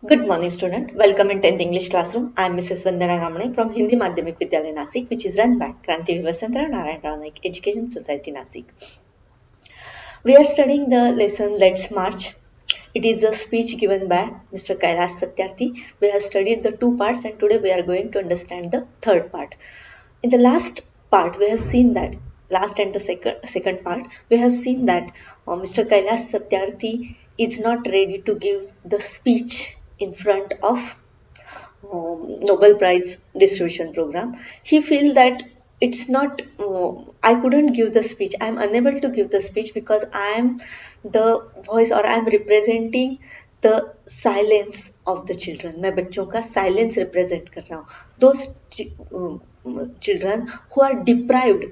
Good morning, student. Welcome in 10th English classroom. I am Mrs. Vandana Gamane from Hindi Madhyamik Vidyalaya Nasik, which is run by Kranti Vivasandra Narayan Rao Naik Education Society Nasik. We are studying the lesson Let's March. It is a speech given by Mr. Kailash Satyarthi. We have studied the two parts and today we are going to understand the third part. In the last part, we have seen that last and the second part, we have seen that Mr. Kailash Satyarthi is not ready to give the speech in front of Nobel Prize distribution program. He feels that it's not. I couldn't give the speech. I'm unable to give the speech because I am the voice or I'm representing the silence of the children. मैं बच्चों का silence represent कर रहा हूँ. Those children who are deprived,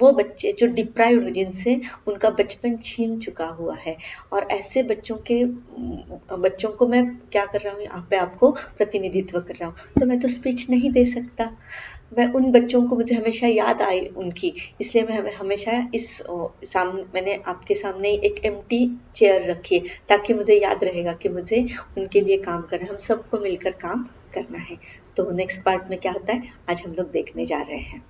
वो बच्चे जो deprived जिनसे उनका बचपन छीन चुका हुआ है और ऐसे बच्चों को मैं क्या कर रहा हूँ यहाँ पे आपको प्रतिनिधित्व कर रहा हूँ तो मैं तो स्पीच नहीं दे सकता मैं उन बच्चों को मुझे हमेशा याद आए उनकी इसलिए मैं हमेशा मैंने आपके सामने एक एम्प्टी चेयर रखी है ताकि मुझे याद रहेगा कि मुझे उनके लिए काम करना है हम सबको मिलकर काम करना है तो नेक्स्ट पार्ट में क्या होता है आज हम लोग देखने जा रहे हैं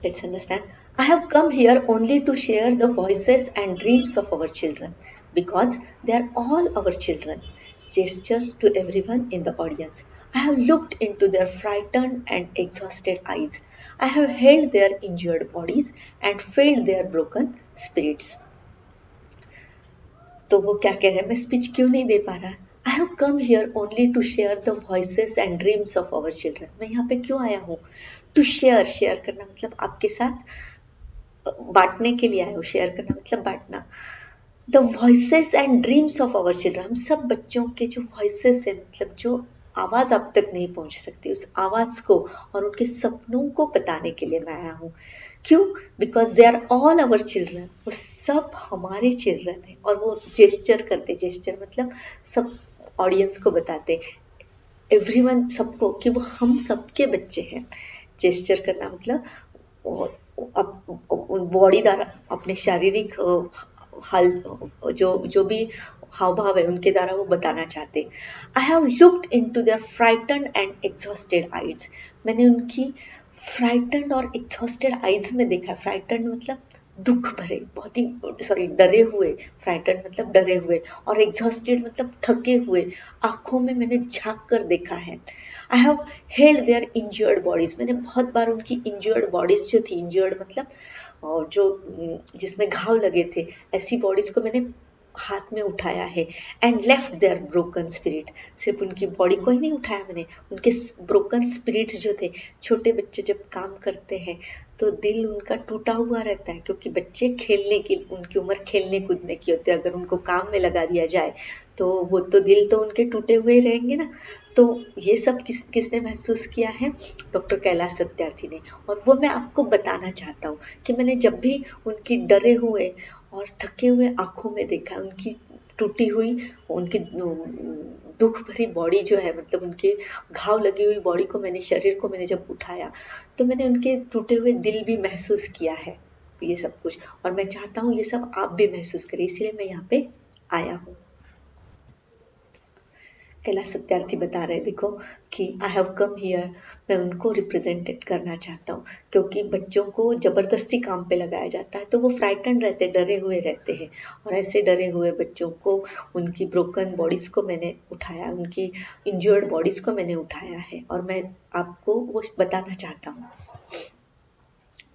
Let's understand. I have come here only to share the voices and dreams of our children because they are all our children. Gestures to everyone in the audience. I have looked into their frightened and exhausted eyes. I have held their injured bodies and felt their broken spirits. तो वो क्या कह रहे हैं मैं speech क्यों नहीं दे पा रहा I have come here only to share the voices and dreams of our children मैं यहाँ पे क्यों आया हूँ टू शेयर करना मतलब आपके साथ बांटने के लिए आए हो शेयर करना मतलब बांटना the voices and dreams of our children हम सब बच्चों के जो वॉइसेस है मतलब जो आवाज आप तक नहीं पहुंच सकती उस आवाज को और उनके सपनों को बताने के लिए मैं आया हूँ क्यों because they are all our children वो सब हमारे चिल्ड्रन है और वो जेस्चर करते जेस्चर मतलब सब ऑडियंस को बताते एवरीवन सबको कि वो हम सबके बच्चे हैं जेस्चर करना मतलब बॉडी द्वारा अपने शारीरिक हाल जो भी हाव भाव है उनके द्वारा वो बताना चाहते I have looked into their frightened and exhausted eyes मैंने उनकी फ्राइटन और एग्जॉस्टेड आइज में देखा फ्राइटन मतलब दुख भरे बहुत ही सॉरी डरे हुए फ्राइटन मतलब डरे हुए और एग्जॉस्टेड मतलब थके हुए आंखों में मैंने झांक कर देखा है I have held there injured bodies मैंने बहुत बार उनकी इंजर्ड बॉडीज जो थी इंजर्ड मतलब जो जिसमें घाव लगे थे ऐसी बॉडीज को मैंने हाथ में उठाया है and left their broken spirit सिर्फ उनकी बॉडी को ही नहीं उठाया मैंने उनके ब्रोकन स्पिरिट्स जो थे छोटे बच्चे जब काम करते हैं तो दिल उनका टूटा हुआ रहता है क्योंकि बच्चे खेलने की उनकी उम्र खेलने कूदने की होती है अगर उनको काम में लगा दिया जाए तो वो तो दिल तो उनके टूटे हुए रहेंगे ना तो ये सब किसने महसूस किया है डॉक्टर कैलाश सत्यार्थी ने और वो मैं आपको बताना चाहता हूँ कि मैंने जब भी उनकी डरे हुए और थके हुए आंखों में देखा उनकी टूटी हुई उनकी दुख भरी बॉडी जो है मतलब उनके घाव लगी हुई बॉडी को मैंने शरीर को मैंने जब उठाया तो मैंने उनके टूटे हुए दिल भी महसूस किया है ये सब कुछ और मैं चाहता हूँ ये सब आप भी महसूस करें इसीलिए मैं यहाँ पे आया हूँ कैलाश सत्यार्थी बता रहे देखो कि आई हैव कम हियर मैं उनको रिप्रेजेंटेड करना चाहता हूँ क्योंकि बच्चों को जबरदस्ती काम पे लगाया जाता है तो वो फ्राइटन रहते डरे हुए रहते हैं और ऐसे डरे हुए बच्चों को उनकी ब्रोकन बॉडीज को मैंने उठाया उनकी इंजर्ड बॉडीज को मैंने उठाया है और मैं आपको वो बताना चाहता हूँ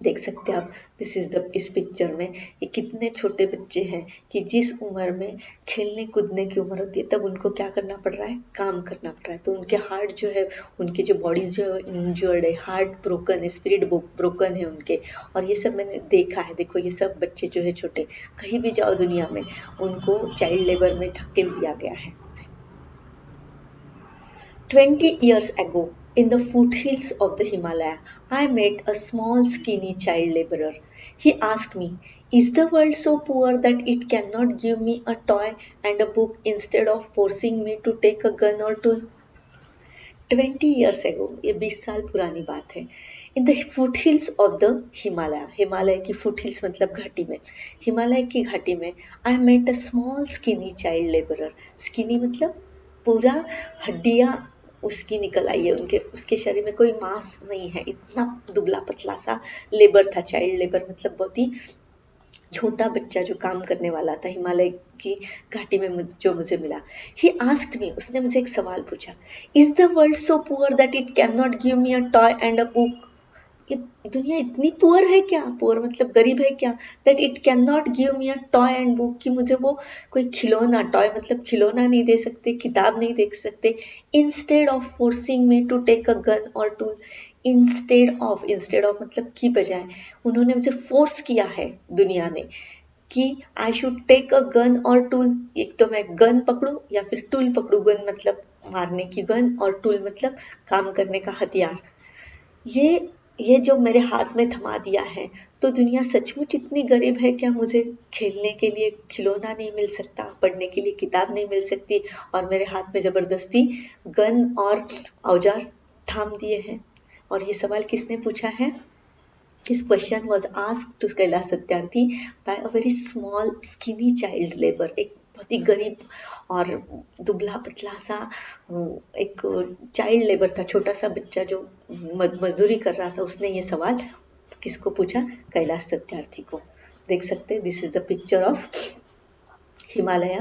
देख सकते हैं आप दिस इज द इस पिक्चर में ये कितने छोटे बच्चे हैं कि जिस उम्र में खेलने कूदने की उम्र होती है तब उनको क्या करना पड़ रहा है काम करना पड़ रहा है तो उनके हार्ट जो है उनके जो बॉडीज जो है इंजर्ड है हार्ट ब्रोकन है स्पिरिट ब्रोकन है उनके और ये सब मैंने देखा है देखो ये सब बच्चे जो है छोटे कहीं भी जाओ दुनिया में उनको चाइल्ड लेबर में धकेल दिया गया है 20 years ago, in the foothills of the Himalaya, I met a small skinny child laborer. He asked me, is the world so poor that it cannot give me a toy and a book instead of forcing me to take a gun or two? 20 years ago, ये 20 साल पुरानी बात है in the foot hills of the Himalaya, Himalaya की foot hills मतलब घाटी में, हिमालय की घाटी में I met a small skinny child labourer. Skinny मतलब पूरा हड्डियां उसकी निकल आई है, उनके उसके शरीर में कोई मांस नहीं है, इतना दुबला पतला सा लेबर था। चाइल्ड लेबर मतलब बहुत ही छोटा बच्चा जो काम करने वाला था हिमालय की घाटी में जो मुझे मिला। ही आस्क्ड मी, उसने मुझे एक सवाल पूछा, is the world so poor that it can not give me a toy and a book? ये दुनिया इतनी पुअर है क्या, पुअर मतलब गरीब है क्या, that it can not give me a toy and book, कि मुझे वो कोई खिलौना, टॉय मतलब खिलौना नहीं दे सकते, किताब नहीं दे सकते, instead of forcing me to take a gun or tool. Instead of मतलब की बजाय उन्होंने मुझे फोर्स किया है दुनिया ने कि I should take a gun or tool, एक तो मैं गन पकड़ू या फिर टूल पकड़ू। गन मतलब मारने की गन और टूल मतलब काम करने का हथियार। ये ये जो मेरे हाथ में थमा दिया है, तो दुनिया सचमुच इतनी गरीब है क्या? मुझे खेलने के लिए खिलौना नहीं मिल सकता, पढ़ने के लिए किताब नहीं मिल सकती, और मेरे हाथ में जबरदस्ती गन और औजार थाम दिए हैं। और ये सवाल किसने पूछा है? This question was asked to Kailash Satyarthi by a very small skinny child labor, एक बहुत ही गरीब और दुबला पतला सा एक चाइल्ड लेबर था, छोटा सा बच्चा जो मजदूरी कर रहा था। उसने ये सवाल किसको पूछा? कैलाश सत्यार्थी को। देख सकते हैं, this is the picture of Himalaya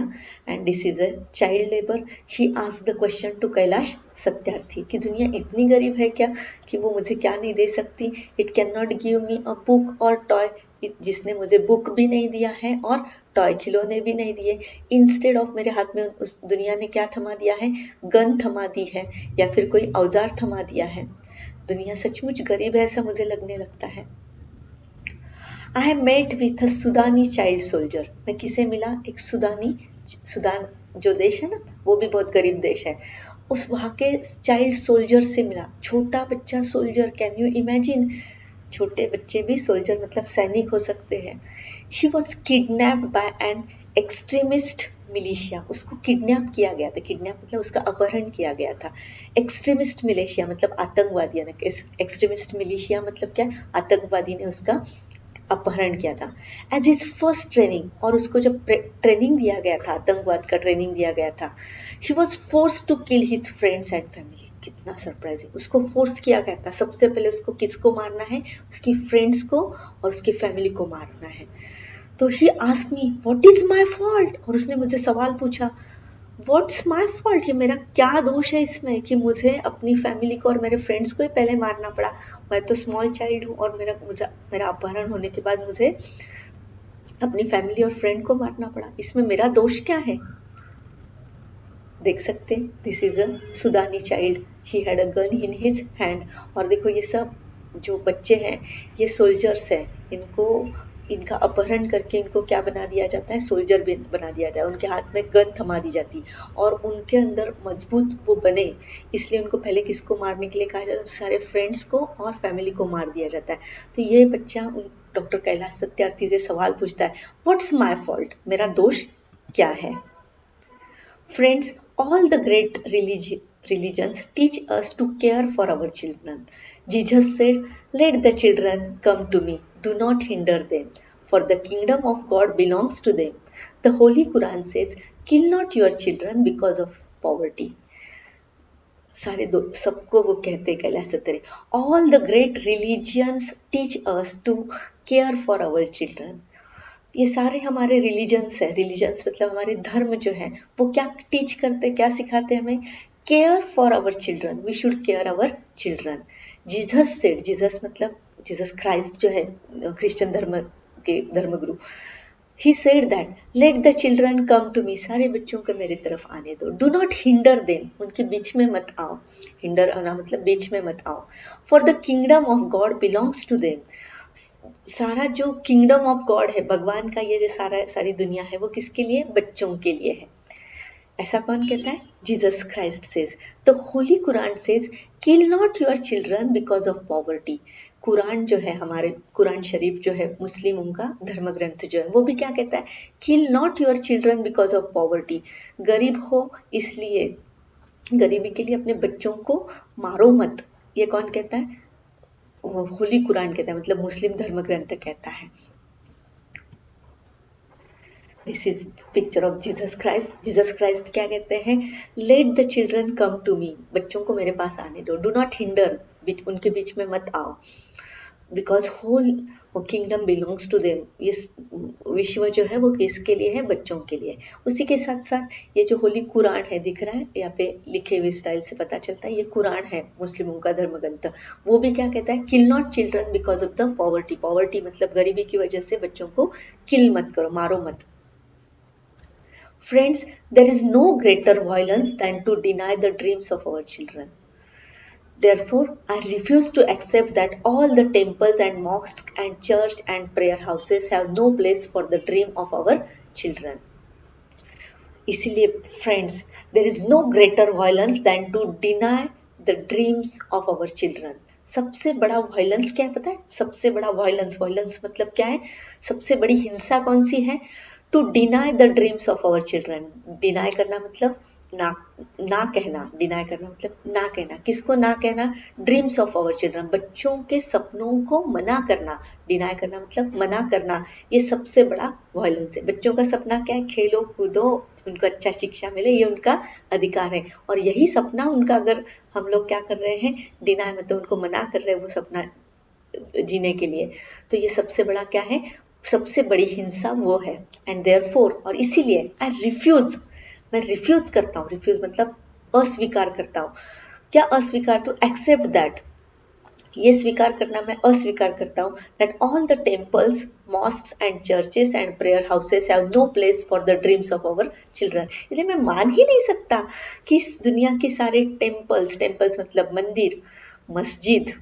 and this is a child labour. He asked the question to Kailash Satyarthi कि दुनिया इतनी गरीब है क्या कि वो मुझे क्या नहीं दे सकती? It can not give me a book और टॉय, जिसने मुझे बुक भी नहीं दिया है और टॉय खिलौने भी नहीं दिए। इंस्टेड ऑफ मेरे हाथ में उस दुनिया ने क्या थमा दिया है? गन थमा दी है या फिर कोई औजार थमा दिया है। दुनिया सचमुच गरीब है ऐसा मुझे लगने लगता है। I met with a Sudanese child soldier, मैं किसे मिला? एक सुदानी, सुदान जो देश है ना, वो भी बहुत गरीब देश है, उस वहां के चाइल्ड सोल्जर से मिला। छोटा बच्चा सोल्जर, कैन यू इमेजिन? छोटे बच्चे भी सोल्जर मतलब सैनिक हो सकते हैं। She was kidnapped by an extremist militia, उसको किडनैप किया गया था। किडनैप मतलब उसका अपहरण किया गया था। एक्सट्रीमिस्ट मिलिशिया मतलब आतंकवादी, एक्सट्रीमिस्ट मिलिशिया मतलब क्या? आतंकवादी ने उसका अपहरण किया था। एज इज फर्स्ट ट्रेनिंग, और उसको जब ट्रेनिंग दिया गया था, आतंकवाद का ट्रेनिंग दिया गया था, he was force to kill his friends and family. कितना सरप्राइजिंग, उसको फोर्स किया गया था। सबसे पहले उसको किसको मारना है? उसकी फ्रेंड्स को और उसकी फैमिली को मारना है। तो he asked me what is my fault, और उसने मुझे सवाल पूछा व्हाट्स माय फॉल्ट, ये मेरा क्या दोष है इसमें कि मुझे अपनी फैमिली को और मेरे फ्रेंड्स को ही पहले मारना पड़ा? मैं तो स्मॉल चाइल्ड हूँ और मेरा अपहरण होने के बाद मुझे अपनी फैमिली और फ्रेंड को मारना पड़ा, इसमें मेरा दोष क्या है? देख सकते हैं, this is a Sudanese child, he had a gun in his hand. और देखो ये सब जो बच्चे हैं ये सोल्जर्स हैं, इनको इनका अपहरण करके इनको क्या बना दिया जाता है? सोल्जर भी बना दिया जाता है। उनके हाथ में गन थमा दी जाती और उनके अंदर मजबूत वो बने, इसलिए उनको पहले किसको मारने के लिए कहा जाता है? सारे फ्रेंड्स को और फैमिली को मार दिया जाता है। तो ये बच्चा डॉक्टर कैलाश सत्यार्थी से सवाल पूछता है व्हाट्स माय फॉल्ट, मेरा दोष क्या है? Friends, all the great religions teach us to care for our children. Jesus said, let the children come to me, do not hinder them, for the kingdom of God belongs to them. The Holy Quran says, kill not your children because of poverty. सारे दो सबको वो कहते हैं Kailash Satyarthi, all the great religions teach us to care for our children. ये सारे हमारे religions है, रिलीजन्स मतलब हमारे धर्म जो है वो क्या टीच करते, क्या सिखाते हैं हमें? Care for our children, we should care our children. Jesus said, Jesus मतलब जीसस क्राइस्ट जो है क्रिश्चियन धर्म के धर्मगुरु, he said that let the children come to me, सारे बच्चों को मेरी तरफ आने दो, डू नॉट हिंडर देम, उनके बीच में मत आओ, हिंडर आना मतलब बीच में मत आओ, for the kingdom of God belongs to them, सारा जो किंगडम ऑफ गॉड है, भगवान का ये जो सारी दुनिया है वो किसके लिए? बच्चों के लिए है। ऐसा कौन कहता है? Jesus Christ says. The Holi Quran says kill not your children because of poverty. Quran जो है, हमारे कुरान शरीफ जो है मुस्लिमों का धर्म ग्रंथ जो है, वो भी क्या कहता है? Kill not your children because of poverty, गरीब हो इसलिए, गरीबी के लिए अपने बच्चों को मारो मत। ये कौन कहता है? होली कुरान कहता है, मतलब मुस्लिम धर्म ग्रंथ कहता है। This is picture of Jesus Christ. Jesus Christ क्या कहते हैं? Let the children come to me, बच्चों को मेरे पास आने दो। डू नॉट हिंडर, उनके बीच में मत आओ। Because whole kingdom belongs to them, ये विश्व जो है वो किसके लिए है? बच्चों के लिए। उसी के साथ साथ ये जो होली कुरान है, दिख रहा है यहाँ पे लिखे हुए स्टाइल से पता चलता है ये कुरान है, मुस्लिमों का धर्म ग्रंथ। वो भी क्या कहता है? Kill not children because of the poverty. Poverty मतलब गरीबी की वजह से बच्चों को किल मत करो, मारो मत। Friends, there is no greater violence than to deny the dreams of our children. Therefore, I refuse to accept that all the temples and mosques and church and prayer houses have no place for the dream of our children. इसीलिए friends, there is no greater violence than to deny the dreams of our children. सबसे बड़ा violence क्या है पता है? सबसे बड़ा violence, violence मतलब क्या है? सबसे बड़ी हिंसा कौन सी है? To deny the dreams of our children. Deny करना मतलब ना, ना कहना। डिनाई करना मतलब ना कहना। किसको ना कहना? ड्रीम्स ऑफ आवर चिल्ड्रन, बच्चों के सपनों को मना करना। डिनाई करना मतलब मना करना। ये सबसे बड़ा वायलेंस है। बच्चों का सपना क्या है? खेलो कूदो, उनको अच्छा शिक्षा मिले, ये उनका अधिकार है। और यही सपना उनका अगर हम लोग क्या कर रहे हैं? डिनाई मतलब उनको मना कर रहे हैं वो सपना जीने के लिए, तो ये सबसे बड़ा क्या है? सबसे बड़ी हिंसा वो है। एंड देयरफॉर, और इसीलिए आई रिफ्यूज, मैं रिफ्यूज करता हूँ। रिफ्यूज मतलब अस्वीकार करता हूँ। क्या अस्वीकार? टू एक्सेप्ट दैट, ये स्वीकार करना, मैं अस्वीकार करता हूँ that all the temples, mosques and churches and prayer houses have no place for the dreams of our children. इसलिए मैं मान ही नहीं सकता कि इस दुनिया के सारे टेम्पल्स, टेम्पल्स मतलब मंदिर, मस्जिद,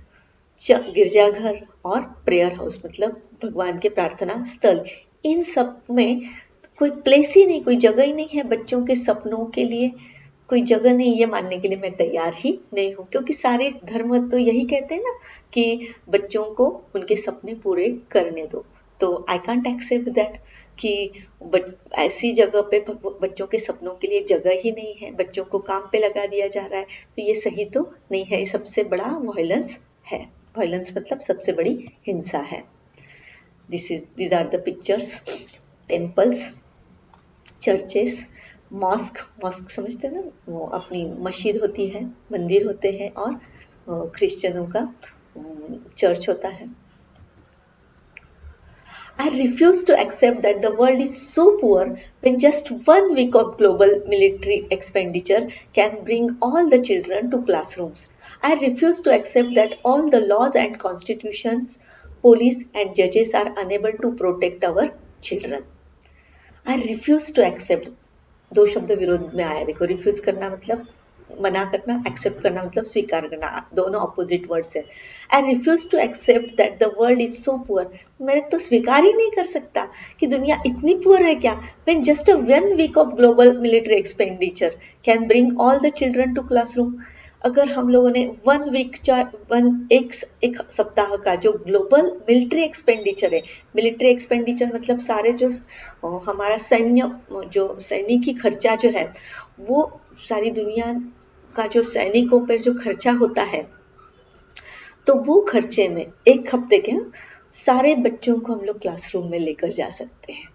गिरजाघर और प्रेयर हाउस मतलब भगवान के प्रार्थना स्थल, इन सब में कोई प्लेस ही नहीं, कोई जगह ही नहीं है बच्चों के सपनों के लिए। कोई जगह नहीं, ये मानने के लिए मैं तैयार ही नहीं हूँ। क्योंकि सारे धर्म तो यही कहते हैं ना कि बच्चों को उनके सपने पूरे करने दो। तो आई कांट एक्सेप्ट दैट कि ऐसी जगह पे बच्चों के सपनों के लिए जगह ही नहीं है, बच्चों को काम पे लगा दिया जा रहा है। तो ये सही तो नहीं है, ये सबसे बड़ा वायलेंस है। वायलेंस मतलब सबसे बड़ी हिंसा है। these are the pictures, temples, churches, mosque, mosque समझते हैं ना, वो अपनी मस्जिद होती है, मंदिर होते हैं, और क्रिश्चियनों का चर्च होता है। I refuse to accept that the world is so poor when just 1 week of global military expenditure can bring all the children to classrooms. I refuse to accept that all the laws and constitutions, police and judges are unable to protect our children. I refuse to accept, दो शब्द विरोध में आया। देखो, refuse करना मतलब मना करना, एक्सेप्ट करना मतलब स्वीकार करना, दोनों अपोजिट वर्ड्स है। I refuse to accept that the world is so poor. मैं तो स्वीकार ही नहीं कर सकता कि दुनिया इतनी पुअर है क्या। When just a 1 week of global military expenditure can bring all the children to classroom. अगर हम लोगों ने 1 week, एक सप्ताह का जो ग्लोबल मिलिट्री एक्सपेंडिचर है, मिलिट्री एक्सपेंडिचर मतलब सारे जो हमारा सैन्य, जो सैनिकी खर्चा जो है, वो सारी दुनिया का जो सैनिकों पर जो खर्चा होता है, तो वो खर्चे में एक हफ्ते के सारे बच्चों को हम लोग क्लासरूम में लेकर जा सकते हैं।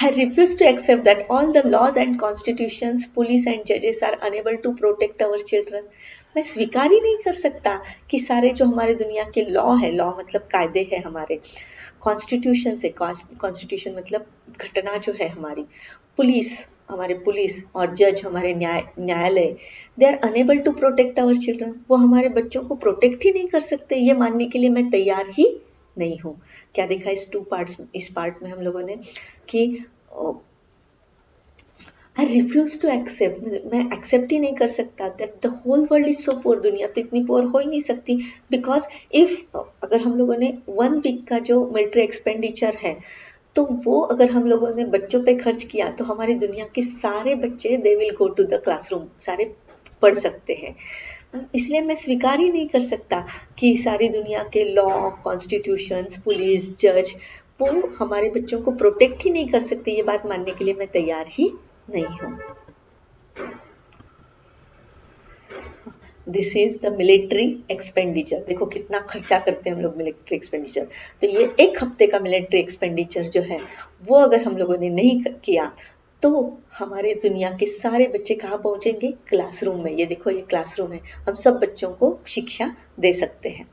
I refuse to accept that all the laws and constitutions, police and judges are unable to protect our children. मैं स्वीकार ही नहीं कर सकता कि सारे जो हमारे दुनिया के लॉ है, लॉ मतलब कायदे हैं हमारे, कॉन्स्टिट्यूशन से, कॉन्स्टिट्यूशन मतलब घटना जो है हमारी, पुलिस, हमारे पुलिस और जज, हमारे न्यायालय, they are unable to protect our children. वो हमारे बच्चों को प्रोटेक्ट ही नहीं कर सकते। ये मानने के लिए मैं तैयार ही नहीं हूँ। क्या देखा इस 2 पार्ट्स, इस पार्ट में हम लोगों ने कि आई रिफ्यूज टू एक्सेप्ट, मैं एक्सेप्ट ही नहीं कर सकता that the whole world is so poor. दुनिया तो इतनी पुअर हो ही नहीं सकती। बिकॉज इफ अगर हम लोगों ने 1 week का जो मिलिट्री एक्सपेंडिचर है, तो वो अगर हम लोगों ने बच्चों पे खर्च किया, तो हमारी दुनिया के सारे बच्चे they will go to the classroom, सारे पढ़ सकते हैं। इसलिए मैं स्वीकार ही नहीं कर सकता कि सारी दुनिया के लॉ, कॉन्स्टिट्यूशंस, पुलिस, जज वो हमारे बच्चों को प्रोटेक्ट ही नहीं कर सकते। ये बात मानने के लिए मैं तैयार ही नहीं हूँ। This is the military expenditure. देखो कितना खर्चा करते हैं हम लोग मिलिट्री एक्सपेंडिचर। तो ये एक हफ्ते का मिलिट्री एक्सपेंडिचर जो है वो अगर हम लोगों ने नहीं किया तो हमारे दुनिया के सारे बच्चे कहाँ पहुंचेंगे? क्लासरूम में। ये देखो ये क्लासरूम है, हम सब बच्चों को शिक्षा दे सकते हैं।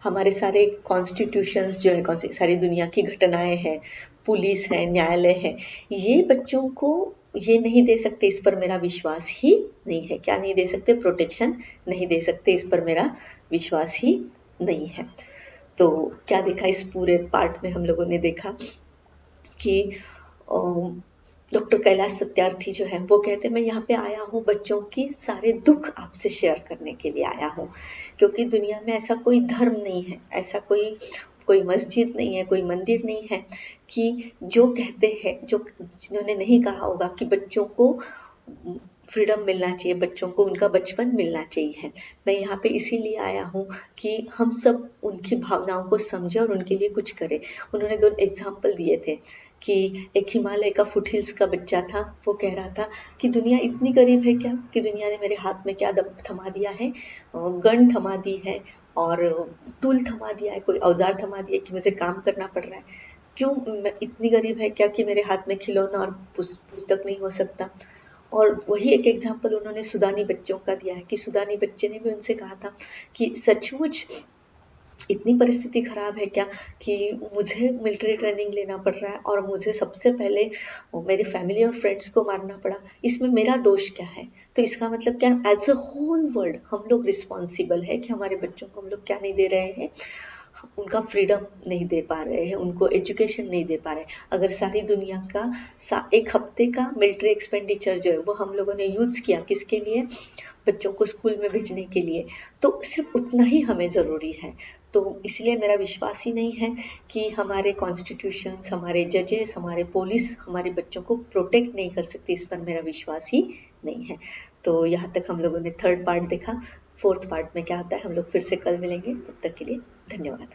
हमारे सारे कॉन्स्टिट्यूशंस जो है, कौन सी सारी दुनिया की घटनाएं हैं, पुलिस है, न्यायालय है, ये बच्चों को ये नहीं दे सकते, इस पर मेरा विश्वास ही नहीं है। क्या नहीं दे सकते? प्रोटेक्शन नहीं दे सकते, इस पर मेरा विश्वास ही नहीं है। तो क्या देखा इस पूरे पार्ट में? हम लोगों ने देखा कि डॉक्टर कैलाश सत्यार्थी जो है वो कहते हैं मैं यहाँ पे आया हूँ बच्चों की सारे दुख आपसे शेयर करने के लिए आया हूँ, क्योंकि दुनिया में ऐसा कोई धर्म नहीं है, ऐसा कोई कोई मस्जिद नहीं है, कोई मंदिर नहीं है कि जो कहते हैं, जो जिन्होंने नहीं कहा होगा कि बच्चों को फ्रीडम मिलना चाहिए, बच्चों को उनका बचपन मिलना चाहिए। मैं यहाँ पे इसीलिए आया हूँ कि हम सब उनकी भावनाओं को समझें और उनके लिए कुछ करें। उन्होंने दो एग्जाम्पल दिए थे कि एक हिमालय का फुटहिल्स का बच्चा था, वो कह रहा था कि दुनिया इतनी गरीब है क्या कि दुनिया ने मेरे हाथ में क्या थमा दिया है, गन थमा दी है और टूल थमा दिया है, कोई औजार थमा दिया कि मुझे काम करना पड़ रहा है। क्यों? मैं इतनी गरीब है क्या कि मेरे हाथ में खिलौना और पुस्तक नहीं हो सकता? और वही एक एग्जाम्पल उन्होंने सुदानी बच्चों का दिया है कि सुदानी बच्चे ने भी उनसे कहा था कि सचमुच इतनी परिस्थिति खराब है क्या कि मुझे मिलिट्री ट्रेनिंग लेना पड़ रहा है और मुझे सबसे पहले मेरे फैमिली और फ्रेंड्स को मारना पड़ा, इसमें मेरा दोष क्या है? तो इसका मतलब क्या, एज अ होल वर्ल्ड हम लोग रिस्पॉन्सिबल है कि हमारे बच्चों को हम लोग क्या नहीं दे रहे हैं? उनका फ्रीडम नहीं दे पा रहे हैं, उनको एजुकेशन नहीं दे पा रहे। अगर सारी दुनिया का एक हफ्ते का मिलिट्री एक्सपेंडिचर जो है वो हम लोगों ने यूज किया किसके लिए? बच्चों को स्कूल में भेजने के लिए, तो सिर्फ उतना ही हमें ज़रूरी है। तो इसलिए मेरा विश्वास ही नहीं है कि हमारे कॉन्स्टिट्यूशंस, हमारे जजेस, हमारे पुलिस हमारे बच्चों को प्रोटेक्ट नहीं कर सकती, इस पर मेरा विश्वास ही नहीं है। तो यहाँ तक हम लोगों ने थर्ड पार्ट देखा। फोर्थ पार्ट में क्या आता है हम लोग फिर से कल मिलेंगे, तब तक के लिए धन्यवाद।